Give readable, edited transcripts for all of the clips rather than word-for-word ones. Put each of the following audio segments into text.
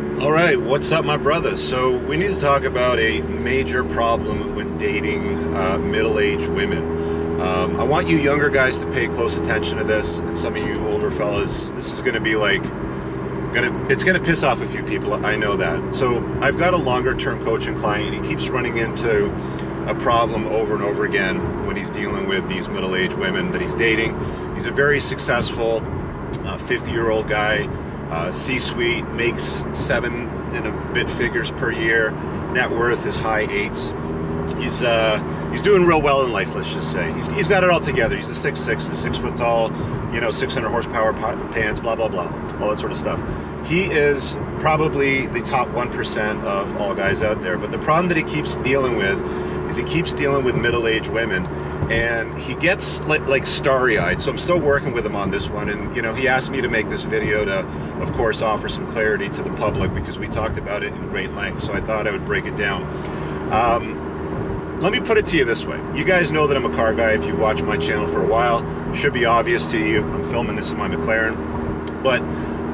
All right, what's up, my brothers? So we need to talk about a major problem when dating middle-aged women. I want you younger guys to pay close attention to this, and some of you older fellas, this is going to be like, it's going to piss off a few people, I know that. So I've got a longer-term coaching client, and he keeps running into a problem over and over again when he's dealing with these middle-aged women that he's dating. He's a very successful 50-year-old guy. C-suite, makes 7 and a bit figures per year. Net worth is high 8s. He's doing real well in life, let's just say. He's got it all together. He's a 6'6", the 6 foot tall, 600 horsepower pants, blah blah blah, all that sort of stuff. He is probably the top 1% of all guys out there. But the problem that he keeps dealing with is he keeps dealing with middle-aged women, and he gets like starry-eyed. So I'm still working with him on this one, and he asked me to make this video to, of course, offer some clarity to the public, because we talked about it in great length. So I thought I would break it down. Let me put it to you this way. You guys know that I'm a car guy. If you watch my channel for a while, it should be obvious to you. I'm filming this in my McLaren. But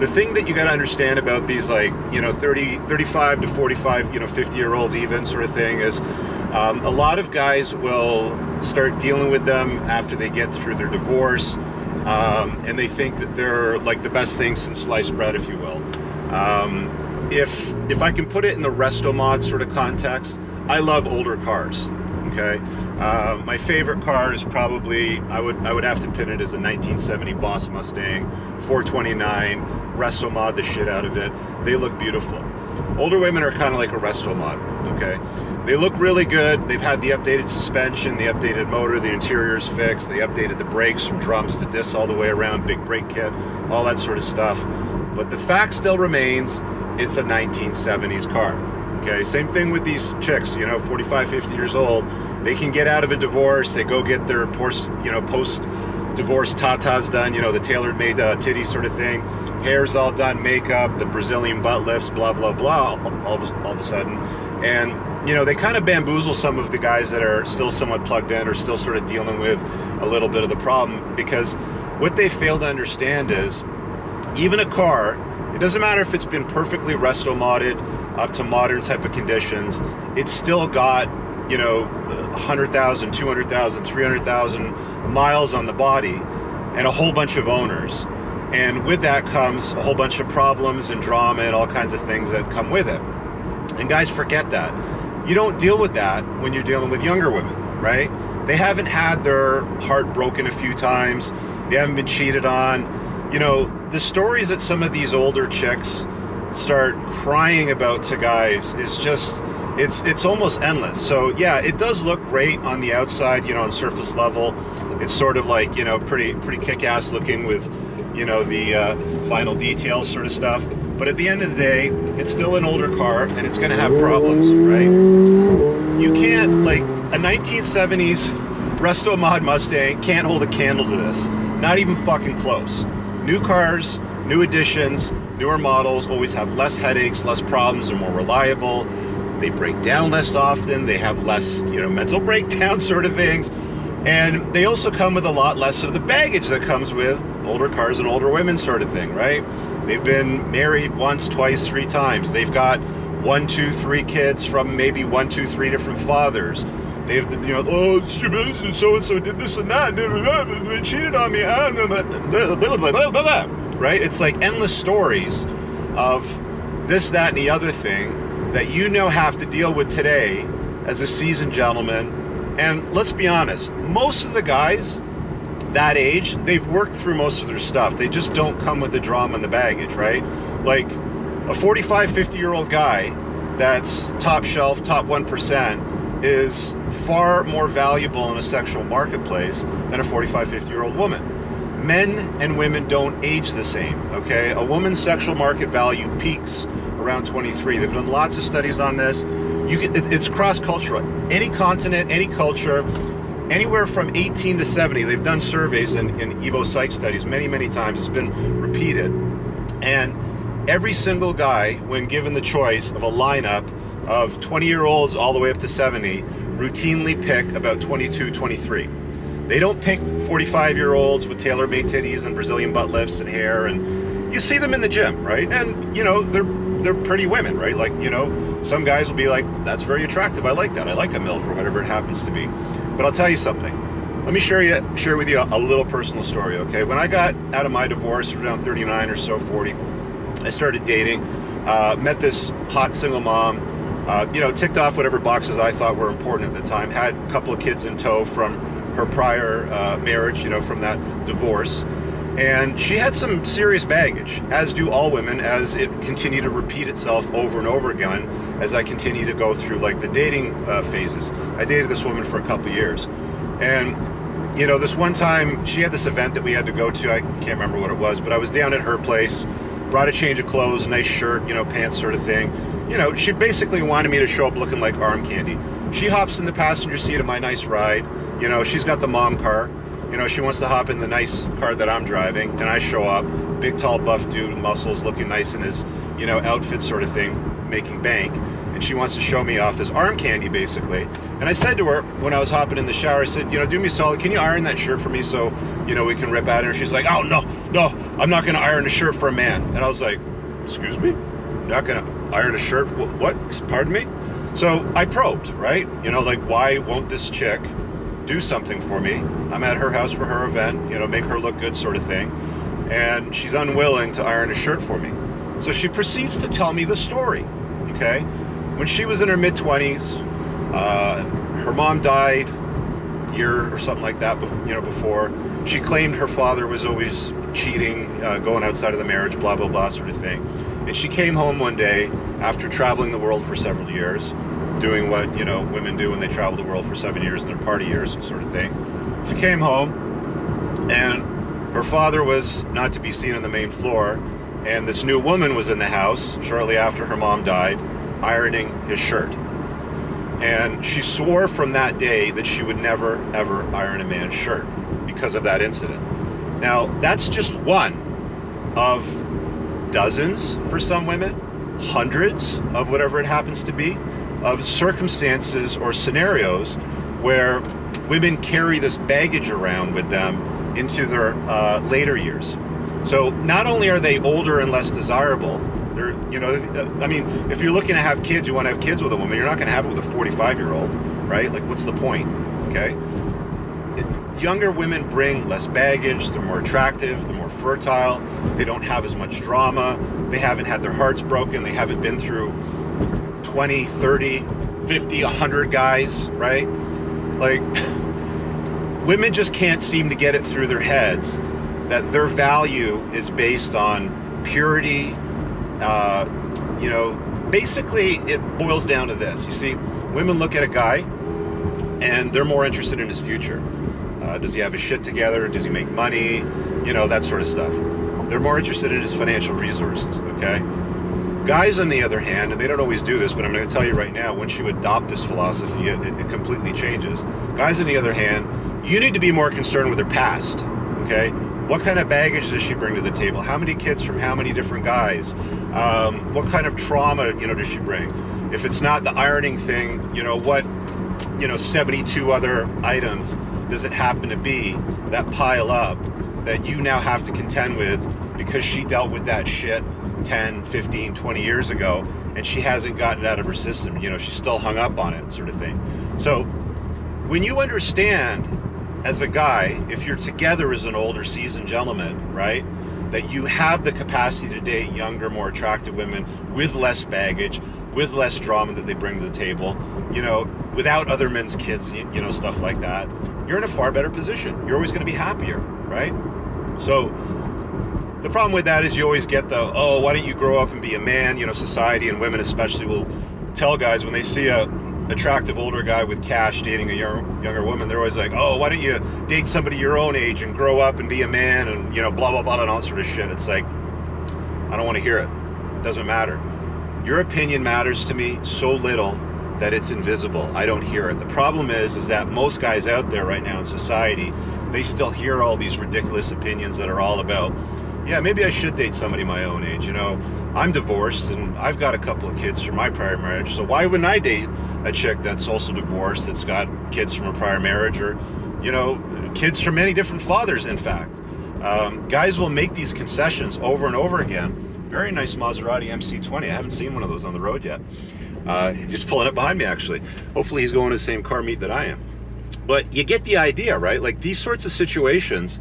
the thing that you got to understand about these, like, 35 to 45, 50-year-olds even sort of thing is a lot of guys will start dealing with them after they get through their divorce, and they think that they're like the best thing since sliced bread, if you will. If I can put it in the resto mod sort of context, I love older cars. Okay, my favorite car is probably, I would have to pin it as a 1970 Boss Mustang 429. Resto mod the shit out of it. They look beautiful. Older women are kind of like a resto mod. Okay, they look really good. They've had the updated suspension, the updated motor, the interior's fixed, they updated the brakes from drums to discs all the way around, big brake kit, all that sort of stuff. But the fact still remains, it's a 1970s car. Okay, same thing with these chicks, 45, 50 years old. They can get out of a divorce, they go get their post-divorce tatas done, the tailor-made titty sort of thing. Hair's all done, makeup, the Brazilian butt lifts, blah, blah, blah, all of a sudden. And, they kind of bamboozle some of the guys that are still somewhat plugged in or still sort of dealing with a little bit of the problem, because what they fail to understand is even a car, it doesn't matter if it's been perfectly resto modded up to modern type of conditions, it's still got 100,000, 200,000, 300,000 miles on the body and a whole bunch of owners. And with that comes a whole bunch of problems and drama and all kinds of things that come with it. And guys forget that. You don't deal with that when you're dealing with younger women, right? They haven't had their heart broken a few times. They haven't been cheated on. The stories that some of these older chicks start crying about to guys is just, it's almost endless. So yeah, it does look great on the outside, on surface level. It's sort of like, pretty kick-ass looking with, the final details sort of stuff. But at the end of the day, it's still an older car, and it's going to have problems, right? You can't, like, a 1970s resto mod Mustang can't hold a candle to this. Not even fucking close. New cars, new additions, newer models always have less headaches, less problems, they're more reliable, they break down less often, they have less, mental breakdown sort of things, and they also come with a lot less of the baggage that comes with older cars and older women sort of thing, right? They've been married once, twice, 3 times. They've got 1, 2, 3 kids from maybe 1, 2, 3 different fathers. They've, oh, so-and-so did this and that, they cheated on me, right? It's like endless stories of this, that, and the other thing that have to deal with today as a seasoned gentleman. And let's be honest, most of the guys that age, they've worked through most of their stuff. They just don't come with the drama and the baggage, right? Like a 45, 50-year-old guy that's top shelf, top 1% is far more valuable in a sexual marketplace than a 45, 50-year-old woman. Men and women don't age the same, okay? A woman's sexual market value peaks around 23. They've done lots of studies on this. It's cross-cultural. Any continent, any culture, anywhere from 18 to 70, they've done surveys in Evo Psych studies many, many times. It's been repeated. And every single guy, when given the choice of a lineup of 20-year-olds all the way up to 70, routinely pick about 22, 23. They don't pick 45-year-olds with tailor-made titties and Brazilian butt lifts and hair, and you see them in the gym, right? And, they're they're pretty women, right? Like, you know, some guys will be like, that's very attractive, I like that, I like a MILF or whatever it happens to be. But I'll tell you something. Let me share with you a little personal story, okay? When I got out of my divorce around 39 or so, 40, I started dating, met this hot single mom, you know, ticked off whatever boxes I thought were important at the time, had a couple of kids in tow from her prior marriage, you know, from that divorce. And she had some serious baggage, as do all women, as it continued to repeat itself over and over again as I continue to go through like the dating phases. I dated this woman for a couple of years. And, you know, this one time she had this event that we had to go to. I can't remember what it was, but I was down at her place, brought a change of clothes, nice shirt, you know, pants sort of thing. You know, she basically wanted me to show up looking like arm candy. She hops in the passenger seat of my nice ride. You know, she's got the mom car. You know, she wants to hop in the nice car that I'm driving, and I show up, big, tall, buff dude with muscles, looking nice in his, you know, outfit sort of thing, making bank, and she wants to show me off as arm candy, basically. And I said to her, when I was hopping in the shower, I said, you know, do me a solid, can you iron that shirt for me so, you know, we can rip at it? And she's like, oh, no, I'm not going to iron a shirt for a man. And I was like, excuse me? You're not going to iron a shirt? What? Pardon me? So I probed, right? You know, like, why won't this chick do something for me? I'm at her house for her event, you know, make her look good sort of thing, and she's unwilling to iron a shirt for me. So she proceeds to tell me the story, okay? When she was in her mid-20s, her mom died a year or something like that, you know, before. She claimed her father was always cheating, going outside of the marriage, blah, blah, blah sort of thing. And she came home one day after traveling the world for several years, doing what, you know, women do when they travel the world for 7 years in their party years sort of thing. She came home and her father was not to be seen on the main floor, and this new woman was in the house shortly after her mom died, ironing his shirt. And she swore from that day that she would never ever iron a man's shirt because of that incident. Now, that's just one of dozens for some women, hundreds of whatever it happens to be, of circumstances or scenarios where women carry this baggage around with them into their later years. So not only are they older and less desirable, they're, you know, I mean, if you're looking to have kids, you want to have kids with a woman, you're not going to have it with a 45-year-old, right? Like, what's the point, okay? Younger women bring less baggage, they're more attractive, they're more fertile, they don't have as much drama, they haven't had their hearts broken, they haven't been through 20, 30, 50, 100 guys, right? Like, women just can't seem to get it through their heads that their value is based on purity. You know, basically it boils down to this. You see, women look at a guy and they're more interested in his future. Does he have his shit together? Does he make money? You know, that sort of stuff. They're more interested in his financial resources, okay? Guys, on the other hand, and they don't always do this, but I'm going to tell you right now, once you adopt this philosophy, it completely changes. Guys, on the other hand, you need to be more concerned with their past, okay? What kind of baggage does she bring to the table? How many kids from how many different guys? What kind of trauma, you know, does she bring? If it's not the ironing thing, you know, what, you know, 72 other items does it happen to be that pile up that you now have to contend with because she dealt with that shit 10, 15, 20 years ago, and she hasn't gotten it out of her system. You know, she's still hung up on it, sort of thing. So when you understand as a guy, if you're together as an older seasoned gentleman, right, that you have the capacity to date younger, more attractive women with less baggage, with less drama that they bring to the table, you know, without other men's kids, you know, stuff like that, you're in a far better position. You're always going to be happier, right? So the problem with that is you always get the, oh, why don't you grow up and be a man? You know, society and women especially will tell guys when they see a attractive older guy with cash dating a younger woman, they're always like, oh, why don't you date somebody your own age and grow up and be a man and, you know, blah, blah, blah, and all that sort of shit. It's like, I don't want to hear it. It doesn't matter. Your opinion matters to me so little that it's invisible. I don't hear it. The problem is that most guys out there right now in society, they still hear all these ridiculous opinions that are all about, yeah, maybe I should date somebody my own age. You know, I'm divorced and I've got a couple of kids from my prior marriage, so why wouldn't I date a chick that's also divorced, that's got kids from a prior marriage, or, you know, kids from many different fathers, in fact. Guys will make these concessions over and over again Very nice Maserati MC20. I haven't seen one of those on the road yet. Just pulling up behind me, actually. Hopefully he's going to the same car meet that I am. But you get the idea, right? Like, these sorts of situations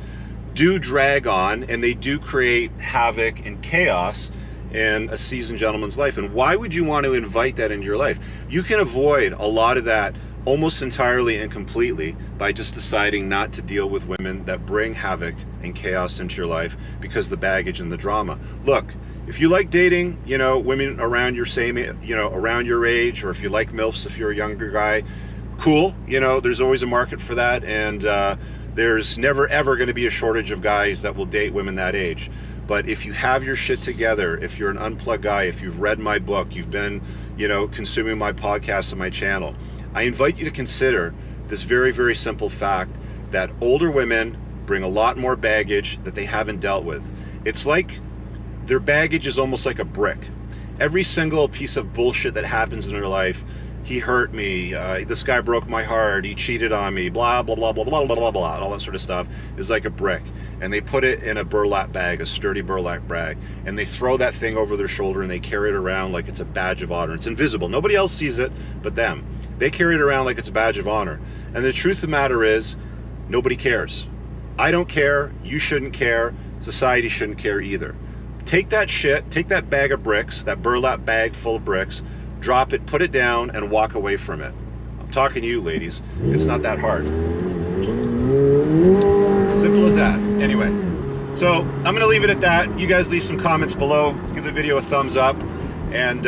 do drag on, and they do create havoc and chaos in a seasoned gentleman's life. And why would you want to invite that into your life? You can avoid a lot of that almost entirely and completely by just deciding not to deal with women that bring havoc and chaos into your life because of the baggage and the drama. Look, if you like dating, you know, women around your same, you know, around your age, or if you like MILFs, if you're a younger guy, cool. You know, there's always a market for that, and there's never ever going to be a shortage of guys that will date women that age. But if you have your shit together, if you're an unplugged guy, if you've read my book, you've been, you know, consuming my podcast and my channel, I invite you to consider this very, very simple fact that older women bring a lot more baggage that they haven't dealt with. It's like their baggage is almost like a brick. Every single piece of bullshit that happens in their life, he hurt me, this guy broke my heart, he cheated on me, blah, blah, blah, blah, blah, blah, blah, blah, all that sort of stuff is like a brick. And they put it in a burlap bag, a sturdy burlap bag, and they throw that thing over their shoulder and they carry it around like it's a badge of honor. It's invisible. Nobody else sees it but them. They carry it around like it's a badge of honor. And the truth of the matter is, nobody cares. I don't care, you shouldn't care, society shouldn't care either. Take that shit, take that bag of bricks, that burlap bag full of bricks, drop it, put it down, and walk away from it. I'm talking to you, ladies. It's not that hard. Simple as that. Anyway, so I'm going to leave it at that. You guys leave some comments below. Give the video a thumbs up, and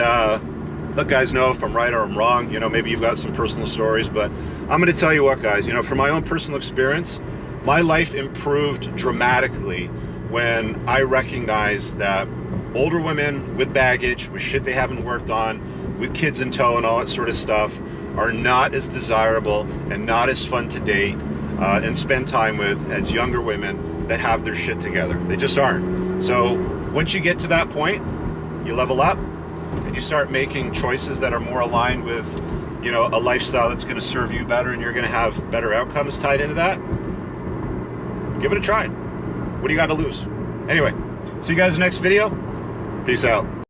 let guys know if I'm right or I'm wrong. You know, maybe you've got some personal stories, but I'm going to tell you what, guys. You know, from my own personal experience, my life improved dramatically when I recognized that older women with baggage, with shit they haven't worked on, with kids in tow and all that sort of stuff, are not as desirable and not as fun to date and spend time with as younger women that have their shit together. They just aren't. So once you get to that point, you level up and you start making choices that are more aligned with, you know, a lifestyle that's going to serve you better, and you're going to have better outcomes tied into that. Give it a try. What do you got to lose? Anyway, see you guys in the next video. Peace out.